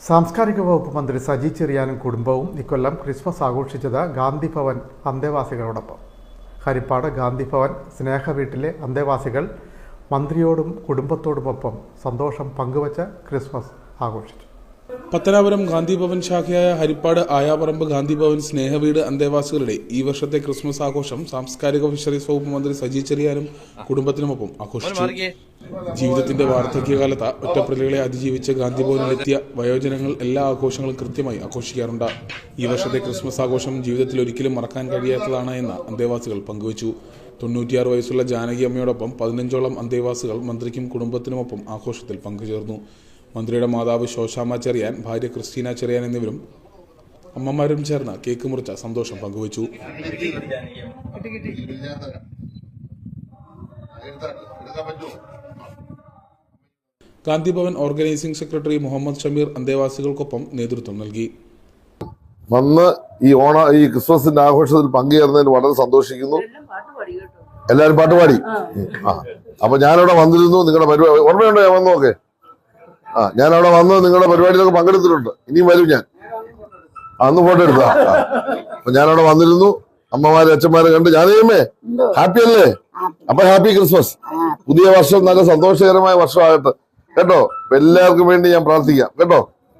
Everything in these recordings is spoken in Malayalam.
സാംസ്കാരിക വകുപ്പ് മന്ത്രി സജി ചെറിയാനും കുടുംബവും ഇക്കൊല്ലം ക്രിസ്മസ് ആഘോഷിച്ചത് ഗാന്ധി ഭവൻ അന്തേവാസികളോടൊപ്പം. ഹരിപ്പാട് ഗാന്ധി ഭവൻ സ്നേഹവീട്ടിലെ അന്തേവാസികൾ മന്ത്രിയോടും കുടുംബത്തോടുമൊപ്പം സന്തോഷം പങ്കുവച്ച് ക്രിസ്മസ് ആഘോഷിച്ചു. പത്തനാപുരം ഗാന്ധി ഭവൻ ശാഖയായ ഹരിപ്പാട് ആയാപറമ്പ് ഗാന്ധി ഭവൻ സ്നേഹവീട് അന്തേവാസികളുടെ ഈ വർഷത്തെ ക്രിസ്മസ് ആഘോഷം സാംസ്കാരിക ഫിഷറീസ് വകുപ്പ് മന്ത്രി സജി ചെറിയാനും കുടുംബത്തിനുമൊപ്പം ആഘോഷിച്ചു. ജീവിതത്തിന്റെ വാർദ്ധക്യകാലത്ത് ഒറ്റപ്പെടലുകളെ അതിജീവിച്ച് ഗാന്ധി ഭവനിലെത്തിയ വയോജനങ്ങൾ എല്ലാ ആഘോഷങ്ങളും കൃത്യമായി ആഘോഷിക്കാറുണ്ട്. ഈ വർഷത്തെ ക്രിസ്മസ് ആഘോഷം ജീവിതത്തിൽ ഒരിക്കലും മറക്കാൻ കഴിയാത്തതാണ് എന്ന് അന്തേവാസികൾ പങ്കുവച്ചു. 96 വയസ്സുള്ള ജാനകി അമ്മയോടൊപ്പം 15ഓളം അന്തേവാസികൾ മന്ത്രിക്കും കുടുംബത്തിനുമൊപ്പം ആഘോഷത്തിൽ പങ്കുചേർന്നു. മന്ത്രിയുടെ മാതാവ് ശോശാമ്മ ചെറിയാൻ, ഭാര്യ ക്രിസ്റ്റീന ചെറിയാൻ എന്നിവരും അമ്മമാരും ചേർന്ന് കേക്ക് മുറിച്ച സന്തോഷം പങ്കുവച്ചു. ഗാന്ധി ഭവൻ ഓർഗനൈസിംഗ് സെക്രട്ടറി മുഹമ്മദ് ഷമീർ അന്തേവാസികൾക്കൊപ്പം നേതൃത്വം നൽകി. വന്ന് ഈ ക്രിസ്മസിന്റെ ആഘോഷത്തിൽ പങ്കുചേർന്നതിൽ വളരെ സന്തോഷിക്കുന്നു. എല്ലാവരും പാട്ടുപാടി. അപ്പൊ ഞാനവിടെ വന്നിരുന്നു. നിങ്ങളുടെ പരിപാടി ഓർമ്മയുണ്ടോ? ഞാൻ വന്നോക്കെ. ഞാനവിടെ വന്ന് നിങ്ങളുടെ പരിപാടിയിലൊക്കെ പങ്കെടുത്തിട്ടുണ്ട്. ഇനിയും വരും ഞാൻ. അന്ന് ഫോട്ടോ എടുത്താ. അപ്പൊ ഞാനവിടെ വന്നിരുന്നു. അമ്മമാരെ അച്ഛന്മാരെ കണ്ട് ഞാനേമേ ഹാപ്പി അല്ലേ? അപ്പൊ ഹാപ്പി ക്രിസ്മസ്. പുതിയ വർഷം നല്ല സന്തോഷകരമായ വർഷമാകട്ടെ കേട്ടോ. എല്ലാവർക്കും വേണ്ടി ഞാൻ പ്രാർത്ഥിക്കാം കേട്ടോ.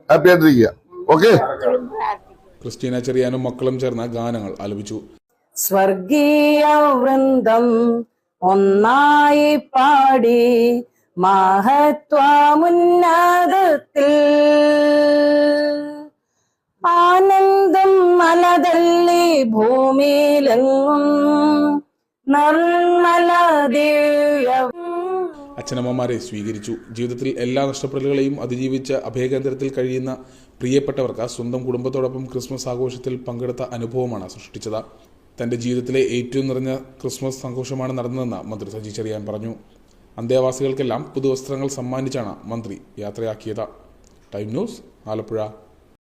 ഹാപ്പി ആയിട്ടിരിക്കുക. ഓക്കെ. ക്രിസ്റ്റീന ചെറിയാനും മക്കളും ചേർന്ന ഗാനങ്ങൾ ആലപിച്ചു. സ്വർഗീയ വൃന്ദം ഒന്നായി പാടി മഹത്വമുന്നതത്തിൽ ആനന്ദം മലതള്ളി ഭൂമിയിലെങ്ങും നിർമ്മല ദിവ്യ. അച്ഛനമ്മമാരെ സ്വീകരിച്ചു. ജീവിതത്തിൽ എല്ലാ നഷ്ടപ്പെടലുകളെയും അതിജീവിച്ച് അഭയകേന്ദ്രത്തിൽ കഴിയുന്ന പ്രിയപ്പെട്ടവർക്ക് സ്വന്തം കുടുംബത്തോടൊപ്പം ക്രിസ്മസ് ആഘോഷത്തിൽ പങ്കെടുത്ത അനുഭവമാണ് സൃഷ്ടിച്ചത്. തന്റെ ജീവിതത്തിലെ ഏറ്റവും നിറഞ്ഞ ക്രിസ്മസ് ആഘോഷമാണ് നടന്നതെന്ന് മന്ത്രി സജി ചെറിയാൻ പറഞ്ഞു. അന്തേവാസികൾക്കെല്ലാം പുതുവസ്ത്രങ്ങൾ സമ്മാനിച്ചാണ് മന്ത്രി യാത്രയാക്കിയത്. Time news, Alappuzha.